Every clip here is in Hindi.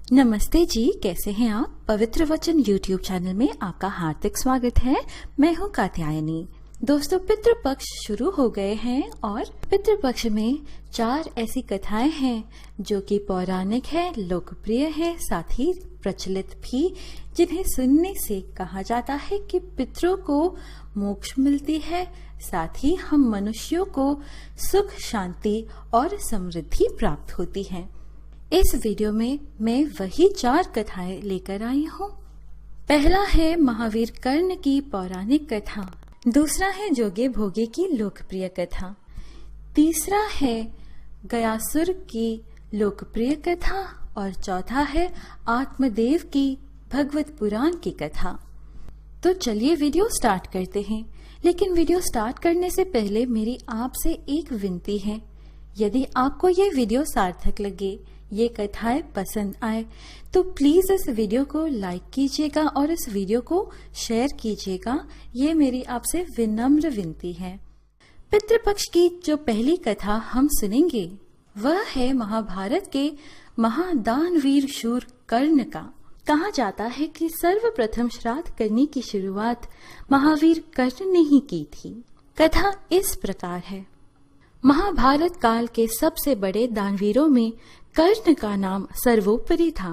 नमस्ते जी, कैसे हैं आप। पवित्र वचन YouTube चैनल में आपका हार्दिक स्वागत है। मैं हूं कात्यायनी। दोस्तों, पितृपक्ष शुरू हो गए हैं और पितृपक्ष में 4 ऐसी कथाएं हैं जो कि पौराणिक है, लोकप्रिय है, साथ ही प्रचलित भी, जिन्हें सुनने से कहा जाता है कि पितरों को मोक्ष मिलती है, साथ ही हम मनुष्यों को सुख, शांति और समृद्धि प्राप्त होती है। इस वीडियो में मैं वही 4 कथाएं लेकर आई हूँ। पहला है महावीर कर्ण की पौराणिक कथा, दूसरा है जोगे भोगे की लोकप्रिय कथा, तीसरा है गयासुर की लोकप्रिय कथा और चौथा है आत्मदेव की भगवत पुराण की कथा। तो चलिए वीडियो स्टार्ट करते हैं। लेकिन वीडियो स्टार्ट करने से पहले मेरी आपसे एक विनती है, यदि आपको ये वीडियो सार्थक लगे, ये कथाएं पसंद आए, तो प्लीज इस वीडियो को लाइक कीजिएगा और इस वीडियो को शेयर कीजिएगा। ये मेरी आपसे विनम्र विनती है। पितृपक्ष की जो पहली कथा हम सुनेंगे वह है महाभारत के महादानवीर शूर कर्ण का। कहा जाता है कि सर्वप्रथम श्राद्ध करने की शुरुआत महावीर कर्ण ने ही की थी। कथा इस प्रकार है। महाभारत काल के सबसे बड़े दानवीरों में कर्ण का नाम सर्वोपरि था।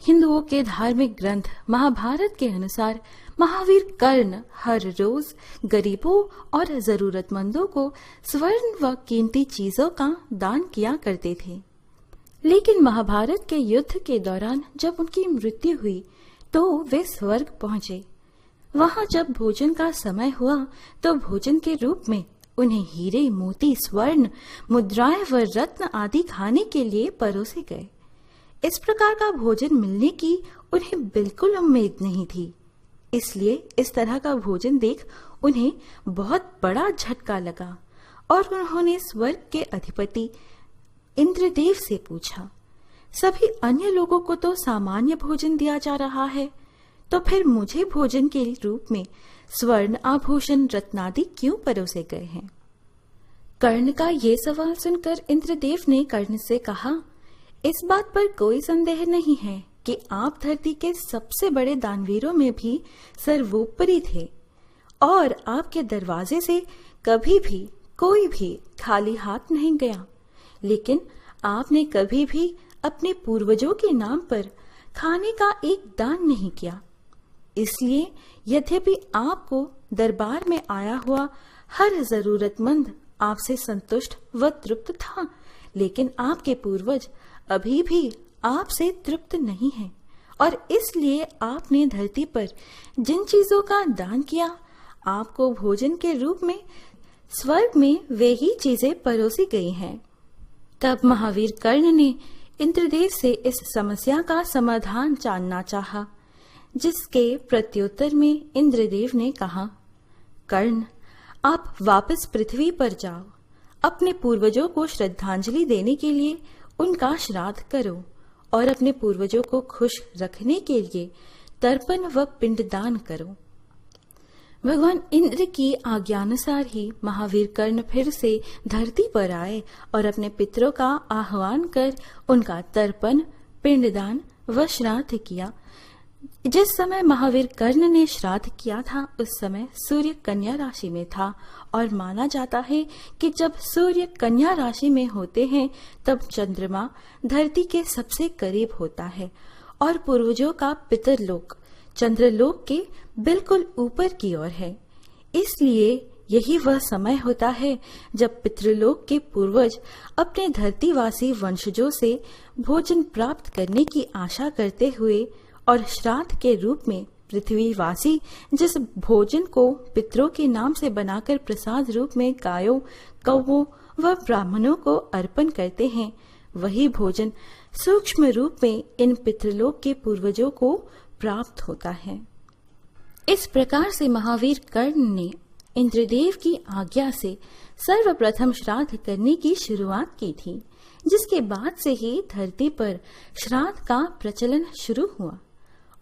हिंदुओं के धार्मिक ग्रंथ महाभारत के अनुसार महावीर कर्ण हर रोज गरीबों और जरूरतमंदों को स्वर्ण व कीमती चीजों का दान किया करते थे। लेकिन महाभारत के युद्ध के दौरान जब उनकी मृत्यु हुई तो वे स्वर्ग पहुंचे। वहां जब भोजन का समय हुआ तो भोजन के रूप में उन्हें हीरे, मोती, स्वर्ण, मुद्राएं व रत्न आदि खाने के लिए परोसे गए। इस प्रकार का भोजन मिलने की उन्हें बिल्कुल उम्मीद नहीं थी। इसलिए इस तरह का भोजन देख उन्हें बहुत बड़ा झटका लगा और उन्होंने स्वर्ग के अधिपति इंद्रदेव से पूछा, सभी अन्य लोगों को तो सामान्य भोजन दिया जा रहा है, तो फिर मुझे भोजन के रूप में स्वर्ण, आभूषण, रत्नादि क्यों परोसे गए हैं? कर्ण का ये सवाल सुनकर इंद्रदेव ने कर्ण से कहा, इस बात पर कोई संदेह नहीं है कि आप धरती के सबसे बड़े दानवीरों में भी सर्वोपरि थे और आपके दरवाजे से कभी भी कोई भी खाली हाथ नहीं गया। लेकिन आपने कभी भी अपने पूर्वजों के नाम पर खाने का एक दान नहीं किया। इसलिए यद्यपि आपको दरबार में आया हुआ हर जरूरतमंद आपसे संतुष्ट व तृप्त था, लेकिन आपके पूर्वज अभी भी आपसे तृप्त नहीं हैं और इसलिए आपने धरती पर जिन चीजों का दान किया, आपको भोजन के रूप में स्वर्ग में वे ही चीजें परोसी गई हैं। तब महावीर कर्ण ने इंद्रदेव से इस समस्या का समाधान जानना चाहा, जिसके प्रत्युत्तर में इंद्रदेव ने कहा, कर्ण, आप वापस पृथ्वी पर जाओ। अपने पूर्वजों को श्रद्धांजलि देने के लिए उनका श्राद्ध करो और अपने पूर्वजों को खुश रखने के लिए तर्पण व पिंडदान करो। भगवान इंद्र की आज्ञानुसार ही महावीर कर्ण फिर से धरती पर आए और अपने पितरों का आह्वान कर उनका तर्पण, पिंडदान व श्राद्ध किया। जिस समय महावीर कर्ण ने श्राद्ध किया था उस समय सूर्य कन्या राशि में था और माना जाता है कि जब सूर्य कन्या राशि में होते हैं तब चंद्रमा धरती के सबसे करीब होता है और पूर्वजों का पितरलोक चंद्रलोक के बिल्कुल ऊपर की ओर है। इसलिए यही वह समय होता है जब पितृलोक के पूर्वज अपने धरतीवासी वंशजों से भोजन प्राप्त करने की आशा करते हुए और श्राद्ध के रूप में पृथ्वीवासी जिस भोजन को पितरों के नाम से बनाकर प्रसाद रूप में गायों, कौवों व ब्राह्मणों को अर्पण करते हैं, वही भोजन सूक्ष्म रूप में इन पितृलोक के पूर्वजों को प्राप्त होता है। इस प्रकार से महावीर कर्ण ने इंद्रदेव की आज्ञा से सर्वप्रथम श्राद्ध करने की शुरुआत की थी, जिसके बाद से ही धरती पर श्राद्ध का प्रचलन शुरू हुआ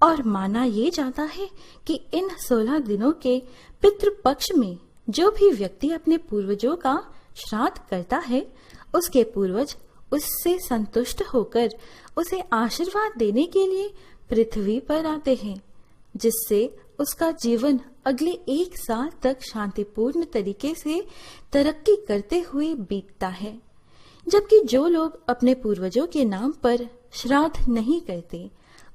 और माना ये जाता है कि इन 16 दिनों के पितृपक्ष में जो भी व्यक्ति अपने पूर्वजों का श्राद्ध करता है, उसके पूर्वज उससे संतुष्ट होकर उसे आशीर्वाद देने के लिए पृथ्वी पर आते हैं, जिससे उसका जीवन अगले 1 साल तक शांतिपूर्ण तरीके से तरक्की करते हुए बीतता है। जबकि जो लोग अपने पूर्वजों के नाम पर श्राद्ध नहीं करते,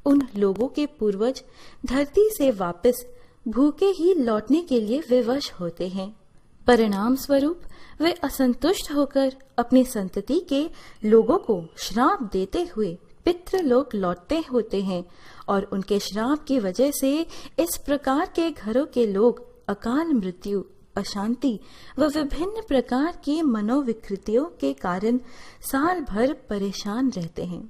उन लोगों के पूर्वज धरती से वापस भूखे ही लौटने के लिए विवश होते हैं। परिणाम स्वरूप वे असंतुष्ट होकर अपनी संतति के लोगों को श्राप देते हुए पितृलोक लौटते होते हैं और उनके श्राप की वजह से इस प्रकार के घरों के लोग अकाल मृत्यु, अशांति व विभिन्न प्रकार की मनोविकृतियों के कारण साल भर परेशान रहते हैं।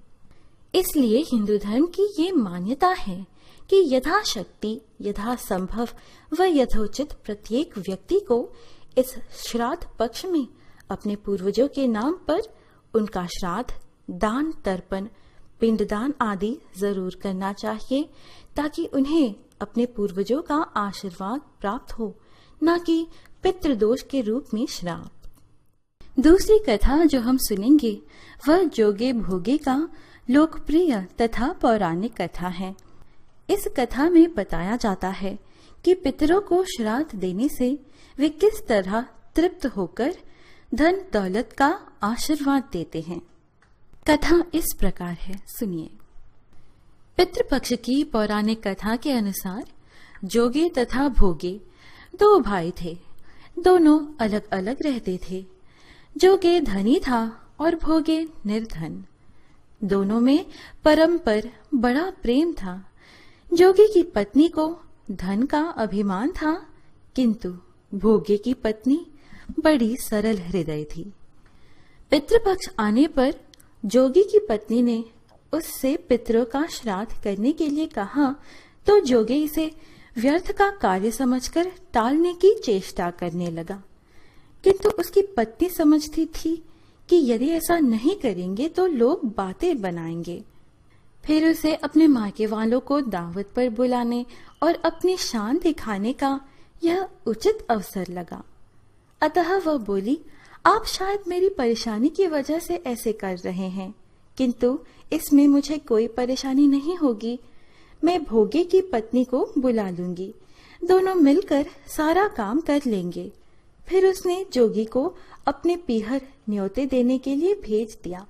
इसलिए हिंदू धर्म की ये मान्यता है कि यथाशक्ति, यथासंभव व यथोचित प्रत्येक व्यक्ति को इस श्राद्ध पक्ष में अपने पूर्वजों के नाम पर उनका श्राद्ध, दान, तर्पण, पिंडदान आदि जरूर करना चाहिए, ताकि उन्हें अपने पूर्वजों का आशीर्वाद प्राप्त हो, न कि पितृदोष के रूप में श्राप। दूसरी कथा जो हम सुनेंगे वह जोगे भोगे का लोकप्रिय तथा पौराणिक कथा है। इस कथा में बताया जाता है कि पितरों को श्राद्ध देने से वे किस तरह तृप्त होकर धन दौलत का आशीर्वाद देते हैं। कथा इस प्रकार है, सुनिए। पितृपक्ष की पौराणिक कथा के अनुसार जोगे तथा भोगे 2 भाई थे। दोनों अलग अलग रहते थे। जोगे धनी था और भोगे निर्धन। दोनों में परस्पर बड़ा प्रेम था। जोगी की पत्नी को धन का अभिमान था, किंतु भोगे की पत्नी बड़ी सरल हृदय थी। पितृपक्ष आने पर जोगी की पत्नी ने उससे पितरों का श्राद्ध करने के लिए कहा, तो जोगी इसे व्यर्थ का कार्य समझकर टालने की चेष्टा करने लगा। किंतु उसकी पत्नी समझती थी कि यदि ऐसा नहीं करेंगे तो लोग बातें बनाएंगे। फिर उसे अपने मायके वालों को दावत पर बुलाने और अपनी शान दिखाने का यह उचित अवसर लगा। अतः वह बोली, आप शायद मेरी परेशानी की वजह से ऐसे कर रहे हैं, किंतु इसमें मुझे कोई परेशानी नहीं होगी। मैं भोगे की पत्नी को बुला लूंगी, दोनों मिलकर सारा काम कर लेंगे। फिर उसने जोगी को अपने पीहर न्योते देने के लिए भेज दिया।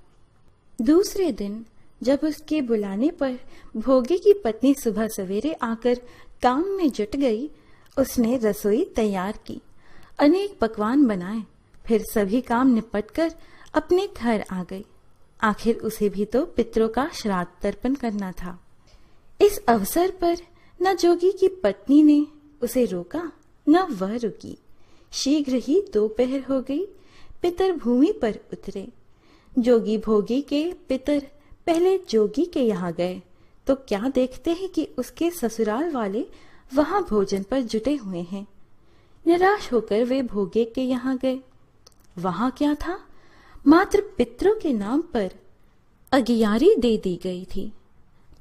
दूसरे दिन जब उसके बुलाने पर भोगे की पत्नी सुबह सवेरे आकर काम में जुट गई, उसने रसोई तैयार की, अनेक पकवान बनाए, फिर सभी काम निपटकर अपने घर आ गई। आखिर उसे भी तो पितरों का श्राद्ध तर्पण करना था। इस अवसर पर न जोगी की पत्नी ने उसे रोका, न वह रुकी। शीघ्र ही दोपहर हो गई। पितर भूमि पर उतरे। जोगी भोगी के पितर पहले जोगी के यहाँ गए तो क्या देखते हैं कि उसके ससुराल वाले वहां भोजन पर जुटे हुए हैं। निराश होकर वे भोगे के यहाँ गए। वहां क्या था, मात्र पितरों के नाम पर अगियारी दे दी गई थी।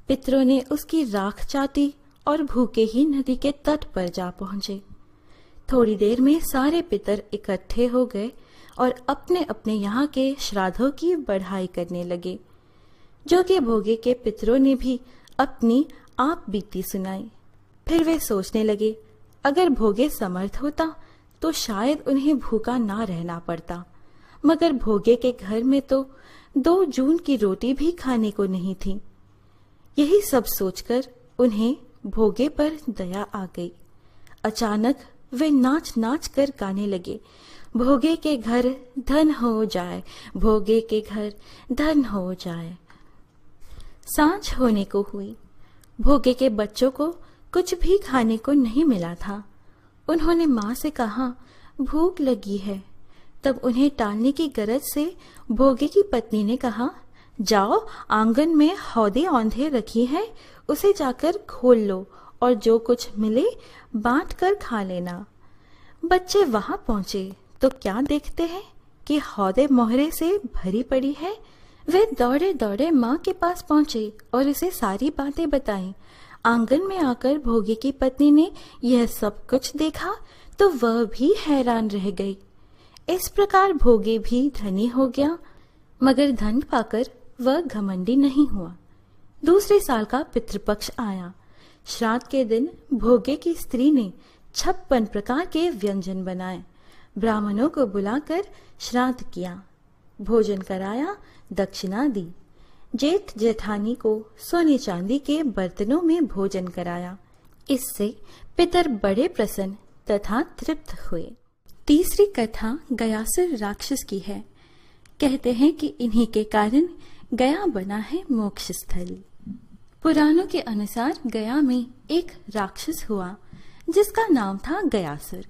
पितरों ने उसकी राख चाटी और भूखे ही नदी के तट पर जा पहुंचे। थोड़ी देर में सारे पितर इकट्ठे हो गए और अपने अपने यहाँ के श्राद्धों की बढ़ाई करने लगे। जोगे भोगे के पितरों ने भी अपनी आप बीती सुनाई। फिर वे सोचने लगे, अगर भोगे समर्थ होता तो शायद उन्हें भूखा ना रहना पड़ता, मगर भोगे के घर में तो 2 जून की रोटी भी खाने को नहीं थी। यही सब सोचकर उन्हें भोगे पर दया आ गई। अचानक वे नाच नाच कर गाने लगे, भोगे के घर धन हो जाए, भोगे के घर धन हो जाए। सांझ होने को हुई। भोगे के बच्चों को कुछ भी खाने को नहीं मिला था। उन्होंने माँ से कहा, भूख लगी है। तब उन्हें टालने की गरज से भोगे की पत्नी ने कहा, जाओ आंगन में हौदे औंधे रखी है, उसे जाकर खोल लो और जो कुछ मिले बांट कर खा लेना। बच्चे वहां पहुंचे तो क्या देखते हैं कि हौदे मोहरे से भरी पड़ी है। वे दौड़े दौड़े माँ के पास पहुंचे और उसे सारी बातें बताईं। आंगन में आकर भोगे की पत्नी ने यह सब कुछ देखा तो वह भी हैरान रह गई। इस प्रकार भोगे भी धनी हो गया, मगर धन पाकर वह घमंडी नहीं हुआ। दूसरे साल का पितृपक्ष आया। श्राद्ध के दिन भोगे की स्त्री ने 56 प्रकार के व्यंजन बनाए। ब्राह्मणों को बुलाकर श्राद्ध किया, भोजन कराया, दक्षिणा दी। जेठ जेठानी को सोने चांदी के बर्तनों में भोजन कराया। इससे पितर बड़े प्रसन्न तथा तृप्त हुए। तीसरी कथा गयासुर राक्षस की है। कहते हैं कि इन्हीं के कारण गया बना है मोक्ष स्थल। पुराणों के अनुसार गया में एक राक्षस हुआ जिसका नाम था गयासुर।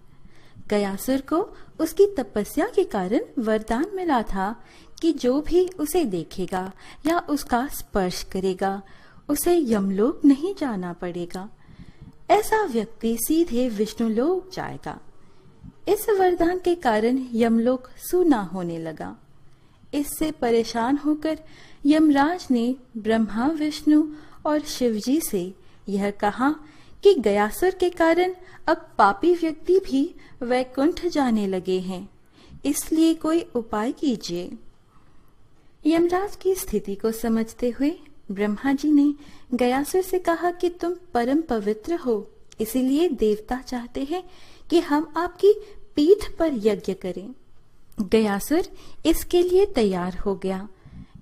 गयासुर को उसकी तपस्या के कारण वरदान मिला था कि जो भी उसे देखेगा या उसका स्पर्श करेगा उसे यमलोक नहीं जाना पड़ेगा। ऐसा व्यक्ति सीधे विष्णुलोक जाएगा। इस वरदान के कारण यमलोक सूना होने लगा। इससे परेशान होकर यमराज ने ब्रह्मा, विष्णु और शिवजी से यह कहा कि गयासुर के कारण अब पापी व्यक्ति भी वैकुंठ जाने लगे हैं, इसलिए कोई उपाय कीजिए। यमराज की स्थिति को समझते हुए ब्रह्मा जी ने गयासुर से कहा कि तुम परम पवित्र हो, इसीलिए देवता चाहते हैं कि हम आपकी पीठ पर यज्ञ करें। गयासुर इसके लिए तैयार हो गया।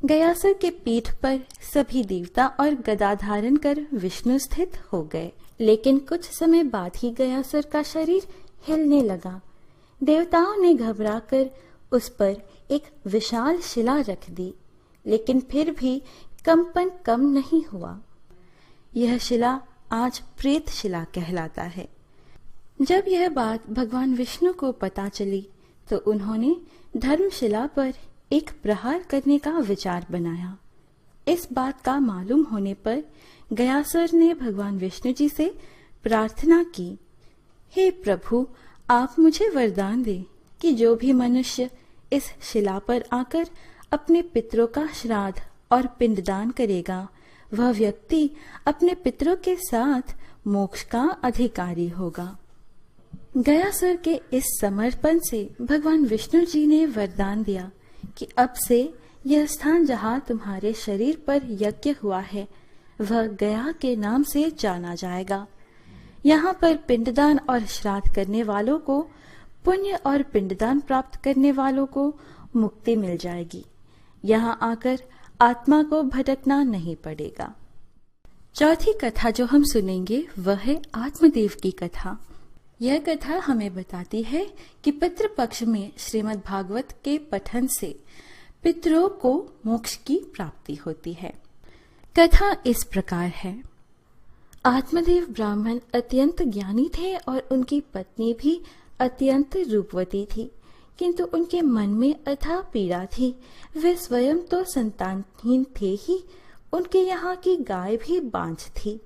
गयासुर के पीठ पर सभी देवता और गदा धारण कर विष्णु स्थित हो गए। लेकिन कुछ समय बाद ही गयासुर का शरीर हिलने लगा। देवताओं ने घबराकर उस पर एक विशाल शिला रख दी, लेकिन फिर भी कंपन कम नहीं हुआ। यह शिला आज प्रेत शिला कहलाता है। जब यह बात भगवान विष्णु को पता चली तो उन्होंने धर्मशिला पर एक प्रहार करने का विचार बनाया। इस बात का मालूम होने पर गयासुर ने भगवान विष्णु जी से प्रार्थना की, हे प्रभु, आप मुझे वरदान दें कि जो भी मनुष्य इस शिला पर आकर अपने पितरों का श्राद्ध और पिंडदान करेगा, वह व्यक्ति अपने पितरों के साथ मोक्ष का अधिकारी होगा। गयासुर के इस समर्पण से भगवान विष्णु जी ने वरदान दिया कि अब से यह स्थान जहाँ तुम्हारे शरीर पर यज्ञ हुआ है वह गया के नाम से जाना जाएगा। यहाँ पर पिंडदान और श्राद्ध करने वालों को, पुण्य और पिंडदान प्राप्त करने वालों को मुक्ति मिल जाएगी। यहाँ आकर आत्मा को भटकना नहीं पड़ेगा। चौथी कथा जो हम सुनेंगे वह है आत्मदेव की कथा। यह कथा हमें बताती है कि पितृपक्ष में श्रीमद् भागवत के पठन से पितरों को मोक्ष की प्राप्ति होती है। कथा इस प्रकार है। आत्मदेव ब्राह्मण अत्यंत ज्ञानी थे और उनकी पत्नी भी अत्यंत रूपवती थी, किंतु उनके मन में अथाह पीड़ा थी। वे स्वयं तो संतानहीन थे ही, उनके यहाँ की गाय भी बांझ थी।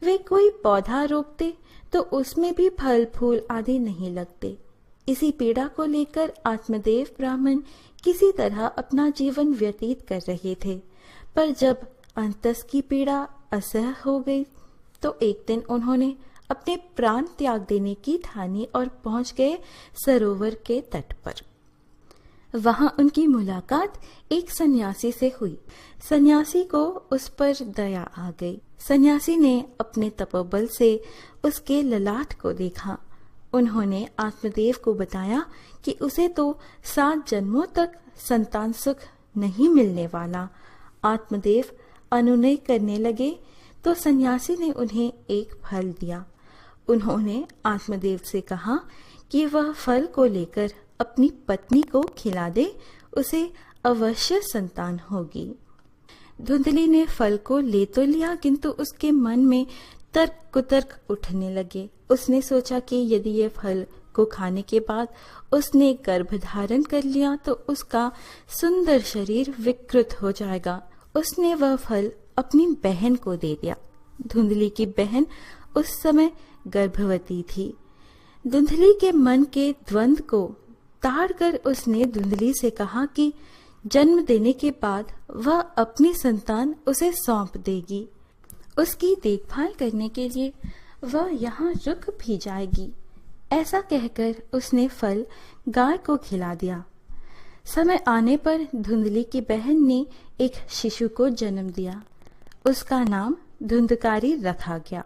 वे कोई पौधा रोपते तो उसमें भी फल फूल आदि नहीं लगते। इसी पीड़ा को लेकर आत्मदेव ब्राह्मण किसी तरह अपना जीवन व्यतीत कर रहे थे, पर जब अंतस की पीड़ा असह्य हो गई तो एक दिन उन्होंने अपने प्राण त्याग देने की ठानी और पहुंच गए सरोवर के तट पर। वहां उनकी मुलाकात एक सन्यासी से हुई। सन्यासी को उस पर दया आ गई। सन्यासी ने अपने तपोबल से उसके ललाट को देखा। उन्होंने आत्मदेव को बताया कि उसे तो 7 जन्मों तक संतान सुख नहीं मिलने वाला। आत्मदेव अनुनय करने लगे तो सन्यासी ने उन्हें एक फल दिया। उन्होंने आत्मदेव से कहा कि वह फल को लेकर अपनी पत्नी को खिला दे, उसे अवश्य संतान होगी। धुंधली ने फल को ले तो लिया, किंतु उसके मन में तर्क कुतर्क उठने लगे। उसने सोचा कि यदि ये फल को खाने के बाद उसने गर्भ धारण कर लिया तो उसका सुंदर शरीर विकृत हो जाएगा। उसने वह फल अपनी बहन को दे दिया। धुंधली की बहन उस समय गर्भवती थी। धुंधली के मन के द्वंद को ताड़कर उसने धुंधली से कहा कि जन्म देने के बाद वह अपनी संतान उसे सौंप देगी। उसकी देखभाल करने के लिए वह यहाँ रुक भी जाएगी। ऐसा कहकर उसने फल गाय को खिला दिया। समय आने पर धुंधली की बहन ने एक शिशु को जन्म दिया। उसका नाम धुंधकारी रखा गया।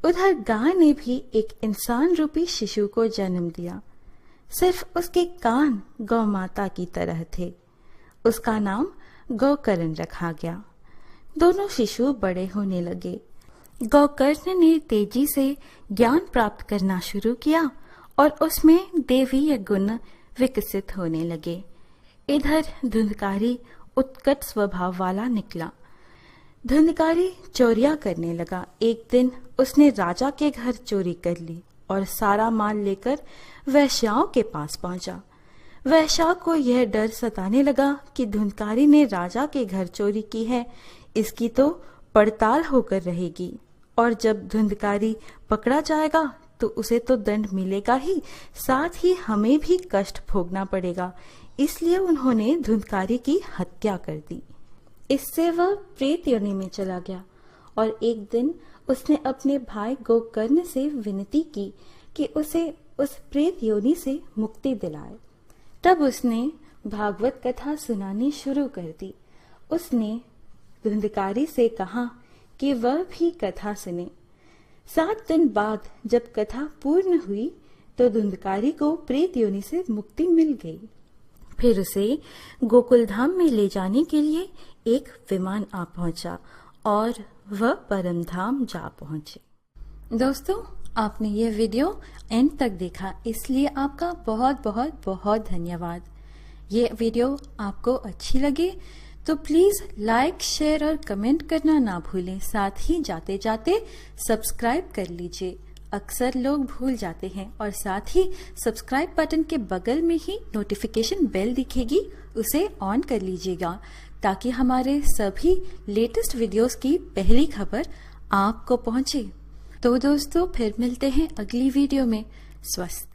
उधर गाय ने भी एक इंसान रूपी शिशु को जन्म दिया। सिर्फ उसके कान गौ माता की तरह थे। उसका नाम गौकर्ण रखा गया। दोनों शिशु बड़े होने लगे। गौकर्ण ने तेजी से ज्ञान प्राप्त करना शुरू किया और उसमें दैवीय गुण विकसित होने लगे। इधर धुंधकारी उत्कट स्वभाव वाला निकला। धुंधकारी चोरियां करने लगा। एक दिन उसने राजा के घर चोरी कर ली और सारा माल लेकर वैश्याओं के पास पहुंचा। वैश्या को यह डर सताने लगा कि धुंधकारी ने राजा के घर चोरी की है, इसकी तो पड़ताल होकर रहेगी और जब धुंधकारी पकड़ा जाएगा तो उसे तो दंड मिलेगा ही, साथ ही हमें भी कष्ट भोगना पड़ेगा। इसलिए उन्होंने धुंधकारी की हत्या कर दी। इससे वह प्रेत योनि में चला गया और एक दिन उसने अपने भाई गोकर्ण से विनती की कि उसे उस प्रेत योनि से मुक्ति दिलाए। तब उसने भागवत कथा सुनानी शुरू कर दी। उसने धुंधकारी से कहा कि वह भी कथा सुने। 7 दिन बाद जब कथा पूर्ण हुई तो धुंधकारी को प्रेत योनि से मुक्ति मिल गई। फिर उसे गोकुल धाम में ले जाने के लिए एक विमान आ पहुंचा और वह परम धाम जा पहुंचे। दोस्तों, आपने ये वीडियो एंड तक देखा, इसलिए आपका बहुत बहुत बहुत धन्यवाद। ये वीडियो आपको अच्छी लगे तो प्लीज लाइक, शेयर और कमेंट करना ना भूलें। साथ ही जाते जाते सब्सक्राइब कर लीजिए। अक्सर लोग भूल जाते हैं। और साथ ही सब्सक्राइब बटन के बगल में ही नोटिफिकेशन बेल दिखेगी, उसे ऑन कर लीजिएगा ताकि हमारे सभी लेटेस्ट वीडियोस की पहली खबर आपको पहुंचे। तो दोस्तों, फिर मिलते हैं अगली वीडियो में। स्वस्थ